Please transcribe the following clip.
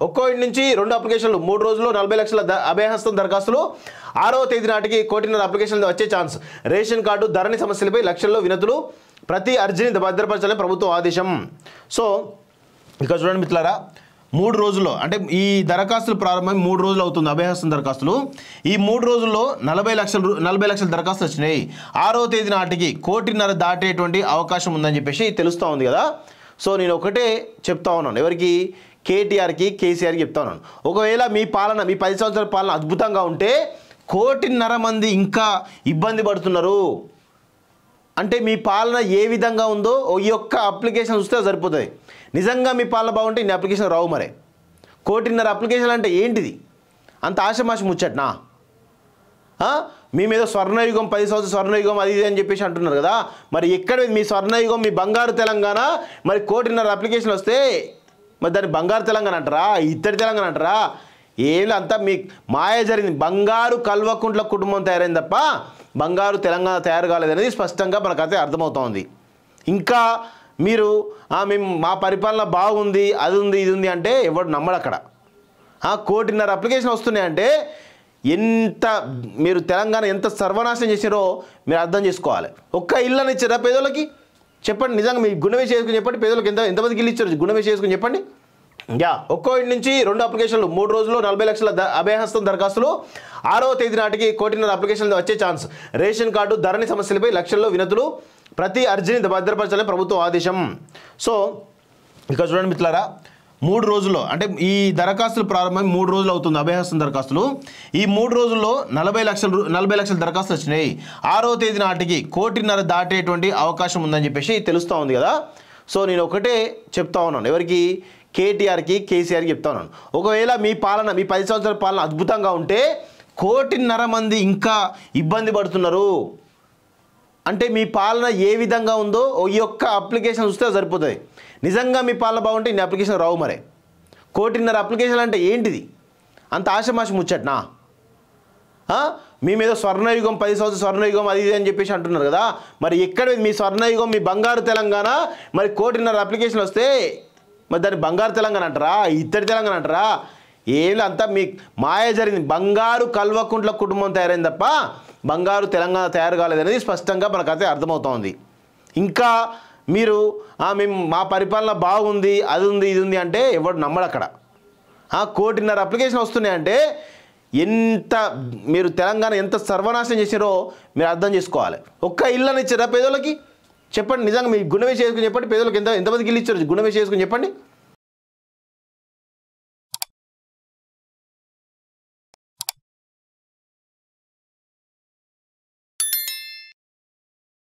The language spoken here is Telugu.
ఒక్కో ఇంటి నుంచి 2 అప్లికేషన్లు 3 రోజుల్లో 40 లక్షల అభయహస్తం దరఖాస్తులు 6వ తేదీ నాటికి 1.5 కోటి అప్లికేషన్లు వచ్చే ఛాన్స్. రేషన్ కార్డు ధరణి సమస్యలపై లక్షల్లో వినతులు, ప్రతి అర్జీని భద్రపరచాలని ప్రభుత్వం ఆదేశం. సో ఇక్కడ చూడండి మిత్రులారా, 3 రోజుల్లో అంటే ఈ దరఖాస్తులు ప్రారంభమై 3 రోజులు అవుతుంది అభయహస్తం దరఖాస్తులు. ఈ 3 రోజుల్లో 40 లక్షల దరఖాస్తులు వచ్చినాయి. 6వ తేదీ నాటికి 1.5 కోటి దాటేటువంటి అవకాశం ఉందని చెప్పేసి తెలుస్తూ ఉంది కదా. సో నేను ఒకటే చెప్తా ఉన్నాను, ఎవరికి? కేటీఆర్కి కేసీఆర్కి చెప్తా ఉన్నాను. ఒకవేళ మీ 10 సంవత్సరాల పాలన అద్భుతంగా ఉంటే 1.5 కోటి మంది ఇంకా ఇబ్బంది పడుతున్నారు అంటే మీ పాలన ఏ విధంగా ఉందో ఈ యొక్క అప్లికేషన్ చూస్తే సరిపోతుంది. నిజంగా మీ పాలన బాగుంటే ఇన్ని అప్లికేషన్ రావు. మరి 1.5 కోటి అప్లికేషన్ అంటే ఏంటిది? అంత ఆశమాష ముచ్చట్నా? మీ మీద స్వర్ణయుగం 10 సంవత్సరాల స్వర్ణయుగం అది ఇది అని చెప్పేసి అంటున్నారు కదా. మరి ఎక్కడ మీ స్వర్ణయుగం, మీ బంగారు తెలంగాణ? మరి 1.5 కోటి అప్లికేషన్ వస్తే మరి దాన్ని బంగారు తెలంగాణ అంటారా, ఇత్తడి తెలంగాణ అంటారా? ఏమి అంతా మీ మాయ జరిగింది. బంగారు కల్వకుంట్ల కుటుంబం తయారైంది తప్ప బంగారు తెలంగాణ తయారు కాలేదనేది స్పష్టంగా మనకైతే అర్థమవుతోంది. ఇంకా మీరు మేము మా పరిపాలన బాగుంది, అది ఉంది, ఇది ఉంది అంటే ఎవడు నమ్మడు. అక్కడ 1.5 కోటి అప్లికేషన్ వస్తున్నాయంటే ఎంత మీరు తెలంగాణ ఎంత సర్వనాశనం చేసారో మీరు అర్థం చేసుకోవాలి. ఒక్క ఇళ్ళని ఇచ్చారా పేదోళ్ళకి? చెప్పండి, నిజంగా మీ గుణవేసి చేసుకుని చెప్పండి. పేదలకు ఎంతమందికి ఇల్లు ఇచ్చారు గుణవేసి చేసుకుని చెప్పండి. ఒక్కో ఇంటి నుంచి 2 అప్లికేషన్లు 3 రోజుల్లో 40 లక్షల అభయహస్తం దరఖాస్తులు 6వ తేదీ నాటికి 1.5 కోటి అప్లికేషన్లు వచ్చే ఛాన్స్. రేషన్ కార్డు ధరణి సమస్యలపై లక్షల్లో వినతులు, ప్రతి అర్జీని భద్రపరచాలని ప్రభుత్వం ఆదేశం. సో ఇక్కడ చూడండి మిత్రులారా, 3 రోజుల్లో అంటే ఈ దరఖాస్తులు ప్రారంభమై 3 రోజులు అవుతుంది అభయహస్తం దరఖాస్తులు. ఈ 3 రోజుల్లో 40 లక్షల దరఖాస్తులు వచ్చినాయి. 6వ తేదీ నాటికి 1.5 కోటి దాటేటువంటి అవకాశం ఉందని చెప్పేసి తెలుస్తూ ఉంది కదా. సో నేను ఒకటే చెప్తా ఉన్నాను, ఎవరికి? కేటీఆర్కి కేసీఆర్కి చెప్తా ఉన్నాను. ఒకవేళ మీ 10 సంవత్సరాల పాలన అద్భుతంగా ఉంటే 1.5 కోటి మంది ఇంకా ఇబ్బంది పడుతున్నారు అంటే మీ పాలన ఏ విధంగా ఉందో ఈ యొక్క అప్లికేషన్ చూస్తే సరిపోతుంది. నిజంగా మీ పాలన బాగుంటే ఇన్ని అప్లికేషన్ రావు. మరి 1.5 కోటి అప్లికేషన్ అంటే ఏంటిది? అంత ఆశమాష ముచ్చట్నా? మీ మీద స్వర్ణయుగం 10 సంవత్సరాల స్వర్ణయుగం అది ఇది అని చెప్పేసి అంటున్నారు కదా. మరి ఎక్కడ మీ స్వర్ణయుగం, మీ బంగారు తెలంగాణ? మరి 1.5 కోటి అప్లికేషన్ వస్తే మరి దాన్ని బంగారు తెలంగాణ అంటారా, ఇత్తడి తెలంగాణ అంటారా? ఏమి అంతా మీ మాయ జరిగింది. బంగారు కల్వకుంట్ల కుటుంబం తయారైంది తప్ప బంగారు తెలంగాణ తయారు కాలేదనేది స్పష్టంగా మనకైతే అర్థమవుతోంది. ఇంకా మీరు మేము మా పరిపాలన బాగుంది, అది ఉంది, ఇది ఉంది అంటే ఎవడు నమ్మడు. అక్కడ 1.5 కోటి అప్లికేషన్ వస్తున్నాయంటే ఎంత మీరు తెలంగాణ ఎంత సర్వనాశనం చేసారో మీరు అర్థం చేసుకోవాలి. ఒక్క ఇళ్ళని ఇచ్చారా పేదోళ్ళకి? చెప్పండి, నిజంగా మీ గుణవేసి చేసుకుని చెప్పండి. పేదలకు ఎంతమందికి ఇల్లు ఇచ్చారు గుణవేసి చేసుకుని చెప్పండి.